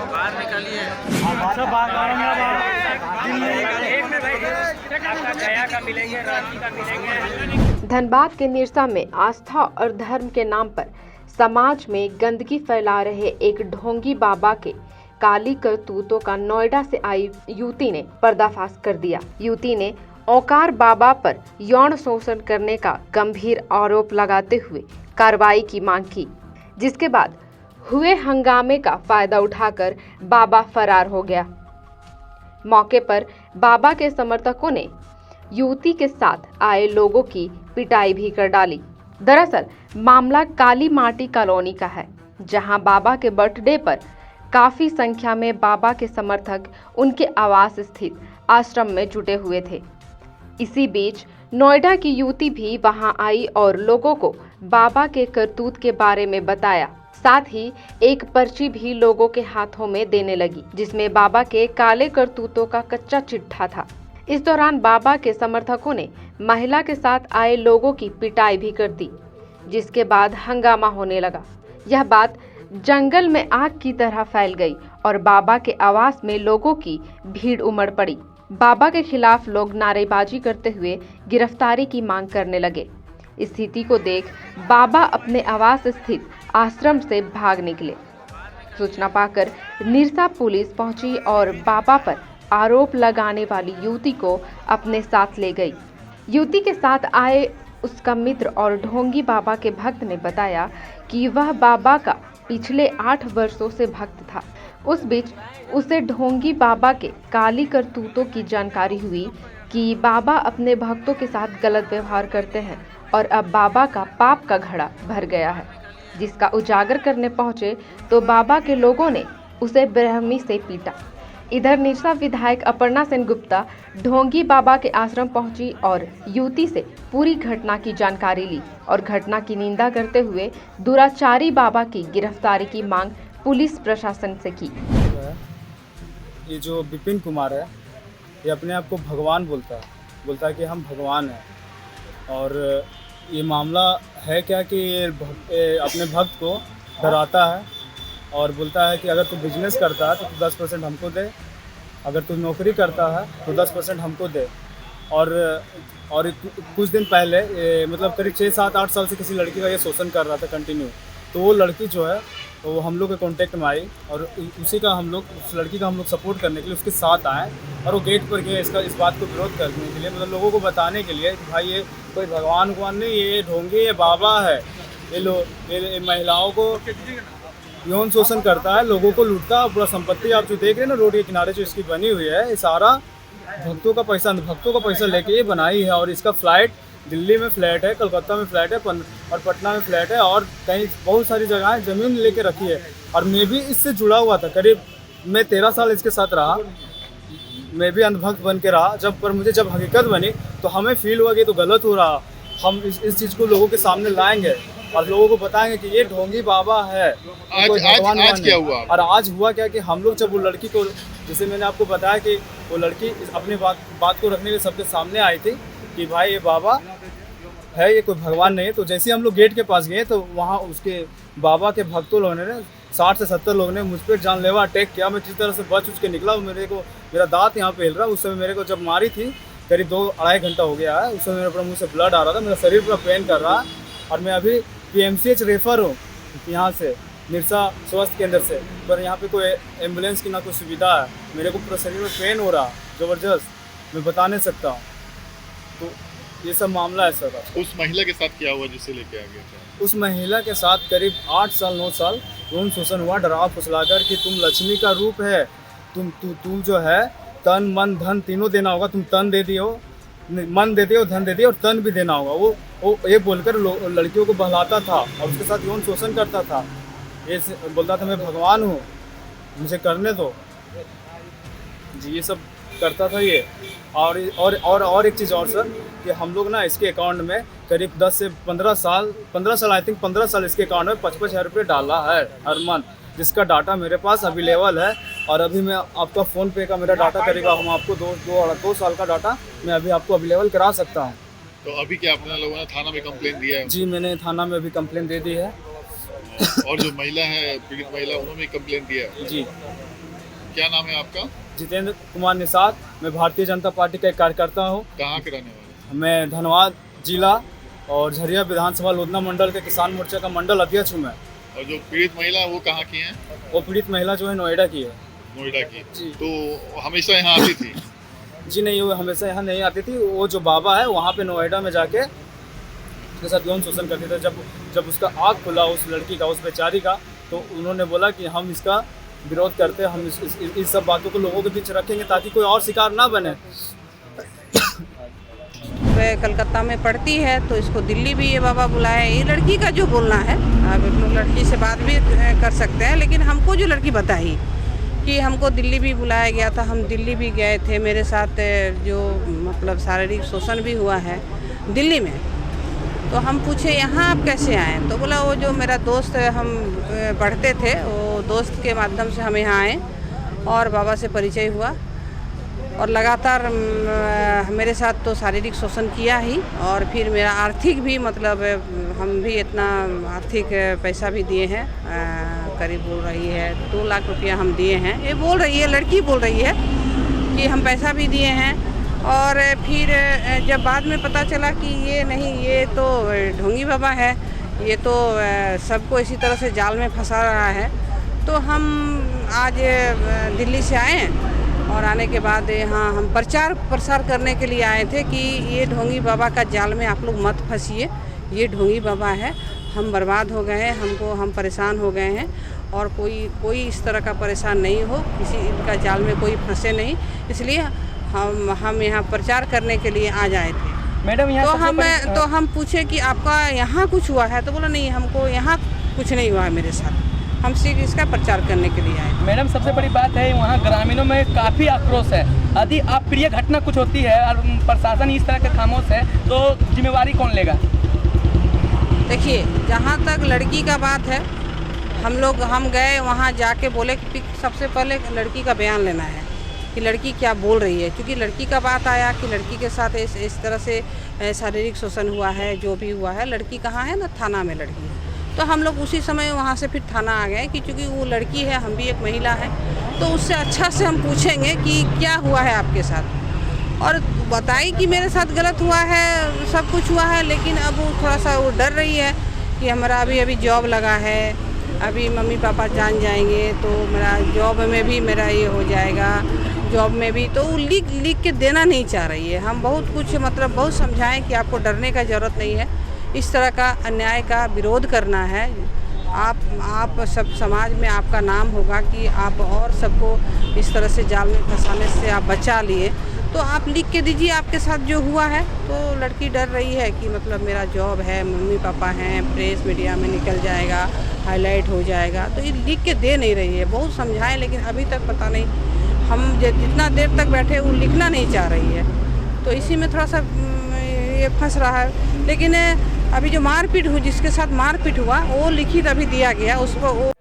बाहर निकालिए। धनबाद के निरसा में आस्था और धर्म के नाम पर समाज में गंदगी फैला रहे एक ढोंगी बाबा के काली करतूतों का नोएडा से आई युवती ने पर्दाफाश कर दिया। युवती ने औकार बाबा पर यौन शोषण करने का गंभीर आरोप लगाते हुए कार्रवाई की मांग की, जिसके बाद हुए हंगामे का फायदा उठाकर बाबा फरार हो गया। मौके पर बाबा के समर्थकों ने युवती के साथ आए लोगों की पिटाई भी कर डाली। दरअसल मामला काली माटी कॉलोनी का है, जहां बाबा के बर्थडे पर काफी संख्या में बाबा के समर्थक उनके आवास स्थित आश्रम में जुटे हुए थे। इसी बीच नोएडा की युवती भी वहां आई और लोगों को बाबा के करतूत के बारे में बताया। साथ ही एक पर्ची भी लोगों के हाथों में देने लगी, जिसमें बाबा के काले करतूतों का कच्चा चिट्ठा था। इस दौरान बाबा के समर्थकों ने महिला के साथ आए लोगों की पिटाई भी कर दी, जिसके बाद हंगामा होने लगा। यह बात जंगल में आग की तरह फैल गई और बाबा के आवास में लोगों की भीड़ उमड़ पड़ी। बाबा के खिलाफ लोग नारेबाजी करते हुए गिरफ्तारी की मांग करने लगे। स्थिति को देख बाबा अपने आवास स्थित आश्रम से भाग निकले। सूचना पाकर निरसा पुलिस पहुंची और बाबा पर आरोप लगाने वाली युवती को अपने साथ ले गई। युवती के साथ आए उसका मित्र और ढोंगी बाबा के भक्त ने बताया कि वह बाबा का पिछले 8 वर्षों से भक्त था। उस बीच उसे ढोंगी बाबा के काली करतूतों की जानकारी हुई कि बाबा अपने भक्तों के साथ गलत व्यवहार करते हैं और अब बाबा का पाप का घड़ा भर गया है, जिसका उजागर करने पहुंचे तो बाबा के लोगों ने उसे बेरहमी से पीटा। इधर निरसा विधायक अपर्णा सेन गुप्ता ढोंगी बाबा के आश्रम पहुंची और युवती से पूरी घटना की जानकारी ली और घटना की निंदा करते हुए दुराचारी बाबा की गिरफ्तारी की मांग पुलिस प्रशासन से की। ये जो विपिन कुमार है, ये अपने आप को भगवान बोलता है कि हम भगवान हैं। और ये मामला है क्या कि ये अपने भक्त को डराता है और बोलता है कि अगर तू बिजनेस करता है तो 10% हमको दे, अगर तू नौकरी करता है तो 10% हमको दे। और कुछ दिन पहले मतलब करीब 6, 7, 8 साल से किसी लड़की का ये शोषण कर रहा था कंटिन्यू। तो वो लड़की जो है वो हम लोग के कांटेक्ट में आई और उस लड़की का हम लोग सपोर्ट करने के लिए उसके साथ आए और वो गेट पर गए इस बात को विरोध करने के लिए, मतलब लोगों को बताने के लिए कि भाई ये कोई भगवान नहीं, ये ढोंगी, ये बाबा है, ये महिलाओं को यौन शोषण करता है, लोगों को लूटता है। पूरा संपत्ति आप जो देख रहे हैं ना रोड के किनारे जो इसकी बनी हुई है, ये सारा भक्तों का पैसा लेके ये बनाई है। और इसका फ्लाइट दिल्ली में फ्लैट है, कलकत्ता में फ्लैट है और पटना में फ्लैट है और कहीं बहुत सारी जगह ज़मीन लेके रखी है। और मैं भी इससे जुड़ा हुआ था, करीब मैं 13 साल इसके साथ रहा, मैं भी अंधभक्त बन के रहा। पर मुझे जब हकीकत बनी तो हमें फील हुआ कि तो गलत हो रहा। हम इस चीज़ को लोगों के सामने लाएंगे और लोगों को बताएंगे कि ये ढोंगी बाबा है। आज क्या हुआ? और आज हुआ क्या कि हम लोग जब वो लड़की को, जैसे मैंने आपको बताया कि वो लड़की अपनी बात को रखने के लिए सबके सामने आई थी कि भाई ये बाबा है, ये कोई भगवान नहीं है। तो जैसे हम लोग गेट के पास गए तो वहाँ उसके बाबा के भक्तों लोगों ने 60 से 70 लोगों ने मुझ पर जानलेवा अटैक किया। मैं जिस तरह से बच के निकला, मेरा दांत यहाँ पे हिल रहा। उस समय मेरे को जब मारी थी करीब 2-2.5 घंटा हो गया है। उस समय मेरे मुँह से ब्लड आ रहा था, मेरा शरीर पूरा पेन कर रहा है। और मैं अभी PMCH रेफर हूँ यहाँ से, निरसा स्वास्थ्य केंद्र से, पर यहाँ पे कोई एम्बुलेंस की ना कोई सुविधा है। मेरे को पूरा शरीर में पेन हो रहा ज़बरदस्त, मैं बता नहीं सकता हूँ। तो ये सब मामला है सर। उस महिला के साथ क्या हुआ जिससे लेके आ गया था? उस महिला के साथ करीब 8 साल 9 साल यौन शोषण हुआ, डरा फुसलाकर कि तुम लक्ष्मी का रूप है, तुम जो है तन मन धन तीनों देना होगा। तुम तन दे दियो, मन दे दियो, धन दे दियो और तन भी देना होगा। वो ये बोलकर लड़कियों को बहलाता था और उसके साथ यौन शोषण करता था। ये बोलता था मैं भगवान हूँ, मुझे करने दो जी, ये सब करता था ये। और एक चीज़ और सर कि हम लोग ना इसके अकाउंट में करीब 10 से 15 साल आई थिंक 15 साल इसके अकाउंट में 55,000 रुपये डाला है हर मंथ, जिसका डाटा मेरे पास अवेलेबल है। और अभी मैं आपका फ़ोन पे का मेरा डाटा करेगा, हम आपको दो साल का डाटा मैं अभी आपको अवेलेबल करा सकता हूँ। तो अभी क्या अपने लोगों ने थाना में कंप्लेंट दिया है? जी, मैंने थाना में अभी कंप्लेंट दे दी है। और जो महिला है, पीड़ित महिला, उन्होंने भी कंप्लेंट दिया है? जी। क्या नाम है आपका? जितेंद्र कुमार निषाद, मैं भारतीय जनता पार्टी का एक कार्यकर्ता हूँ। कहाँ के रहने वाले? मैं धनबाद जिला और झरिया विधानसभा लोधना मंडल के किसान मोर्चा का मंडल अध्यक्ष हूँ मैं। और जो पीड़ित महिला है वो कहाँ की है? वो पीड़ित महिला जो है नोएडा की है। नोएडा की? जी। तो हमेशा यहाँ आती थी? जी नहीं, वो हमेशा यहाँ नहीं आती थी। वो जो बाबा है वहाँ पे नोएडा में जाके उसके साथ यौन शोषण करते थे। जब उसका आँख खुला उस लड़की का, उस बेचारी का, तो उन्होंने बोला कि हम इसका विरोध करते हैं, हम इस सब बातों को लोगों के बीच रखेंगे ताकि कोई और शिकार ना बने। वह कलकत्ता में पढ़ती है तो इसको दिल्ली भी ये बाबा बुलाए। ये लड़की का जो बोलना है, अब लोग लड़की से बात भी कर सकते हैं, लेकिन हमको जो लड़की बताई कि हमको दिल्ली भी बुलाया गया था, हम दिल्ली भी गए थे, मेरे साथ जो मतलब शारीरिक शोषण भी हुआ है दिल्ली में। तो हम पूछे यहाँ आप कैसे आए? तो बोला वो जो मेरा दोस्त हम पढ़ते थे, वो दोस्त के माध्यम से हम यहाँ आए और बाबा से परिचय हुआ और लगातार मेरे साथ तो शारीरिक शोषण किया ही, और फिर मेरा आर्थिक भी मतलब हम भी इतना आर्थिक पैसा भी दिए हैं, करीब बोल रही है 2 लाख रुपया हम दिए हैं। ये बोल रही है, लड़की बोल रही है कि हम पैसा भी दिए हैं। और फिर जब बाद में पता चला कि ये नहीं, ये तो ढोंगी बाबा है, ये तो सबको इसी तरह से जाल में फंसा रहा है, तो हम आज दिल्ली से आए और आने के बाद यहाँ हम प्रचार प्रसार करने के लिए आए थे कि ये ढोंगी बाबा का जाल में आप लोग मत फंसिए, ये ढोंगी बाबा है, हम बर्बाद हो गए हैं, हम परेशान हो गए हैं और कोई इस तरह का परेशान नहीं हो, किसी इनका जाल में कोई फंसे नहीं, इसलिए हम यहाँ प्रचार करने के लिए आ जाए थे। मैडम यहाँ तो हम पूछे कि आपका यहाँ कुछ हुआ है? तो बोला नहीं, हमको यहाँ कुछ नहीं हुआ है मेरे साथ, हम सिर्फ इसका प्रचार करने के लिए आए। मैडम सबसे बड़ी बात है वहाँ ग्रामीणों में काफ़ी आक्रोश है। यदि अप्रिय घटना कुछ होती है और प्रशासन इस तरह के खामोश है तो जिम्मेवारी कौन लेगा? देखिए, जहाँ तक लड़की का बात है, हम गए वहाँ जाके बोले कि सबसे पहले लड़की का बयान लेना है कि लड़की क्या बोल रही है, क्योंकि लड़की का बात आया कि लड़की के साथ इस तरह से शारीरिक शोषण हुआ है, जो भी हुआ है। लड़की कहाँ है ना, थाना में लड़की है। तो हम लोग उसी समय वहाँ से फिर थाना आ गए कि चूँकि वो लड़की है, हम भी एक महिला है, तो उससे अच्छा से हम पूछेंगे कि क्या हुआ है आपके साथ, और बताई कि मेरे साथ गलत हुआ है, सब कुछ हुआ है, लेकिन अब वो थोड़ा सा वो डर रही है कि हमारा अभी जॉब लगा है, अभी मम्मी पापा जान जाएंगे तो मेरा जॉब में भी मेरा ये हो जाएगा, जॉब में भी, तो वो लिख के देना नहीं चाह रही है। हम बहुत कुछ मतलब बहुत समझाएं कि आपको डरने का ज़रूरत नहीं है, इस तरह का अन्याय का विरोध करना है। आप सब समाज में आपका नाम होगा कि आप और सबको इस तरह से जाल में फंसाने से आप बचा लिए, तो आप लिख के दीजिए आपके साथ जो हुआ है। तो लड़की डर रही है कि मतलब मेरा जॉब है, मम्मी पापा हैं, प्रेस मीडिया में निकल जाएगा, हाईलाइट हो जाएगा, तो ये लिख के दे नहीं रही है। बहुत समझाएं लेकिन अभी तक पता नहीं, हम जितना देर तक बैठे वो लिखना नहीं चाह रही है, तो इसी में थोड़ा सा ये फंस रहा है। लेकिन अभी जो मारपीट हुई, जिसके साथ मारपीट हुआ, वो लिखित अभी दिया गया, उस पर वो